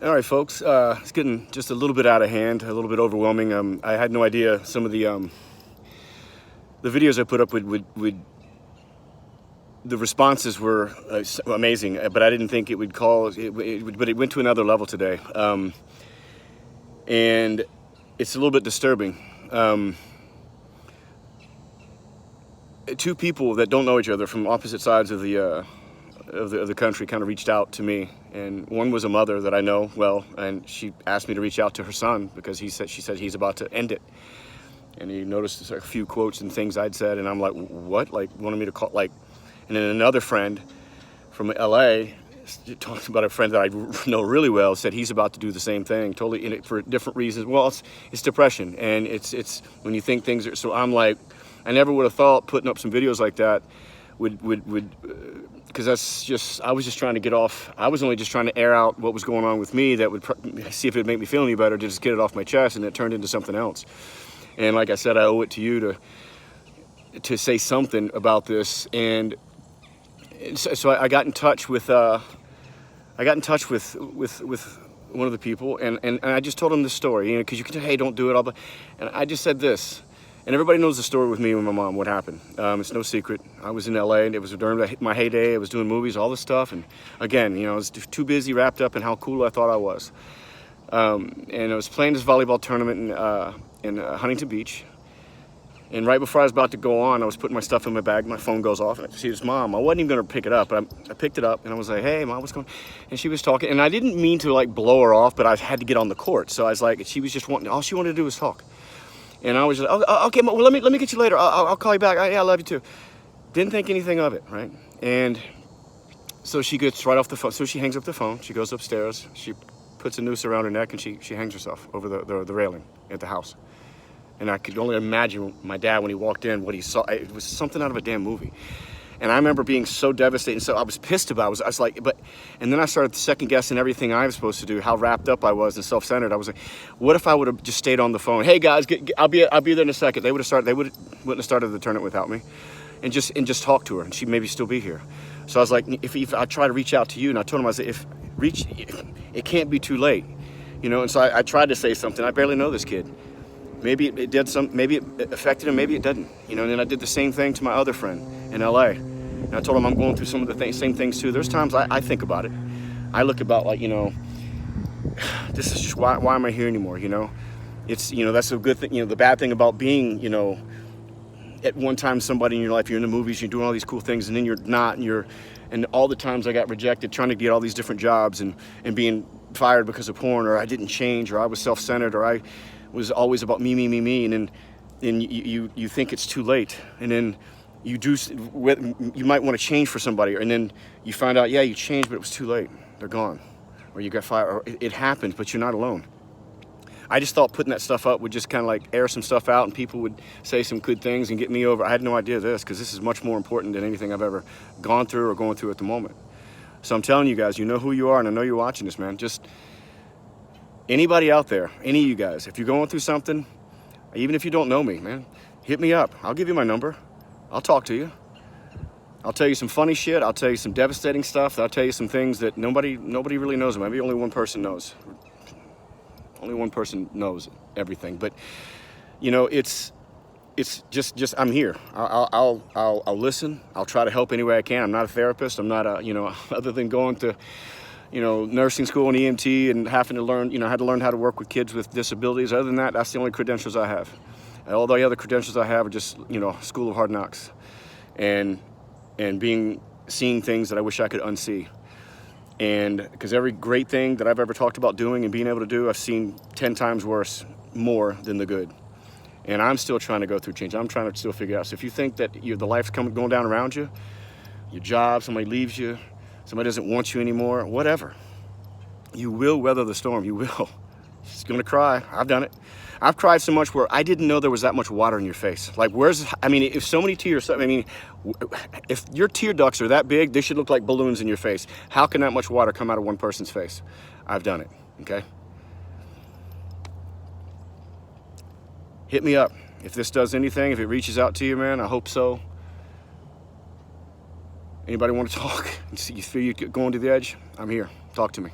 All right, folks. It's getting just a little bit out of hand, a little bit overwhelming. I had no idea some of the videos I put up would the responses were amazing, but I didn't think it would but it went to another level today, and it's a little bit disturbing. Two people that don't know each other from opposite sides of the country kind of reached out to me, and one was a mother that I know well, and she asked me to reach out to her son because she said he's about to end it, and he noticed a few quotes and things I'd said, and I'm like, what? Like, wanted me to call, like. And then another friend from LA, talking about a friend that I know really well, said he's about to do the same thing, totally in it for different reasons. Well, it's depression, and it's when you think things are. So I'm like, I never would have thought putting up some videos like that would because I was just trying to get off. I was only just trying to air out what was going on with me. That would see if it would make me feel any better, to just get it off my chest, and it turned into something else. And like I said, I owe it to you to say something about this. And so I got in touch with one of the people, and I just told him this story, you know, because you can say, hey, don't do it, and I just said this, and everybody knows the story with me and my mom, what happened. It's no secret. I was in LA, and it was during my heyday. I was doing movies, all this stuff, and again, you know, I was too busy, wrapped up in how cool I thought I was, and I was playing this volleyball tournament in Huntington Beach. And right before I was about to go on, I was putting my stuff in my bag. My phone goes off, and I see his mom. I wasn't even going to pick it up, but I picked it up, and I was like, "Hey, Mom, what's going on?" And she was talking, and I didn't mean to like blow her off, but I had to get on the court. So I was like, she was just all she wanted to do was talk. And I was just, oh, okay, well, let me get you later. I'll call you back. Yeah, I love you too. Didn't think anything of it, right? And so she gets right off the phone. So she hangs up the phone. She goes upstairs. She puts a noose around her neck, and she hangs herself over the railing at the house. And I could only imagine my dad, when he walked in, what he saw. It was something out of a damn movie. And I remember being so devastated. So I was pissed about it. I was like, and then I started second guessing everything I was supposed to do, how wrapped up I was and self-centered. I was like, what if I would have just stayed on the phone? Hey guys, I'll be there in a second. They wouldn't have started the tournament without me, and just talk to her, and she'd maybe still be here. So I was like, if I try to reach out to you, and I told him, I said, it can't be too late, you know. And so I tried to say something. I barely know this kid. Maybe it did maybe it affected him, maybe it didn't, you know. And then I did the same thing to my other friend in LA. And I told him I'm going through some of the same things too. There's times I think about it. I look about like, you know, this is just why am I here anymore, you know? It's, you know, that's a good thing. You know, the bad thing about being, you know, at one time somebody in your life, you're in the movies, you're doing all these cool things, and then you're not, and all the times I got rejected trying to get all these different jobs and being fired because of porn, or I didn't change, or I was self-centered, or I was always about me, and then you think it's too late, and then you might want to change for somebody, and then you find out, yeah, you changed, but it was too late. They're gone, or you got fired, or it happened, but you're not alone. I just thought putting that stuff up would just kind of like air some stuff out, and people would say some good things and get me over. I had no idea because this is much more important than anything I've ever gone through or going through at the moment. So I'm telling you guys, you know who you are, and I know you're watching this, man. Just anybody out there, any of you guys, if you're going through something, even if you don't know me, man, hit me up. I'll give you my number. I'll talk to you. I'll tell you some funny shit. I'll tell you some devastating stuff. I'll tell you some things that nobody really knows. Maybe only one person knows. Only one person knows everything. But you know, it's just I'm here. I'll listen. I'll try to help any way I can. I'm not a therapist. I'm not a, you know, other than going to, you know, nursing school and EMT and having to learn, you know, had to learn how to work with kids with disabilities. Other than that, that's the only credentials I have. And all the other credentials I have are just, you know, School of Hard Knocks, and seeing things that I wish I could unsee. And because every great thing that I've ever talked about doing and being able to do, I've seen 10 times worse, more than the good. And I'm still trying to go through change. I'm trying to still figure out. So if you think that the life's going down around you, your job, somebody leaves you, somebody doesn't want you anymore, whatever, you will weather the storm. You will. It's gonna cry. I've done it. I've cried so much where I didn't know there was that much water in your face. Like, if so many tears, I mean, if your tear ducts are that big, they should look like balloons in your face. How can that much water come out of one person's face? I've done it, okay? Hit me up. If this does anything, if it reaches out to you, man, I hope so. Anybody want to talk? You feel you're going to the edge? I'm here. Talk to me.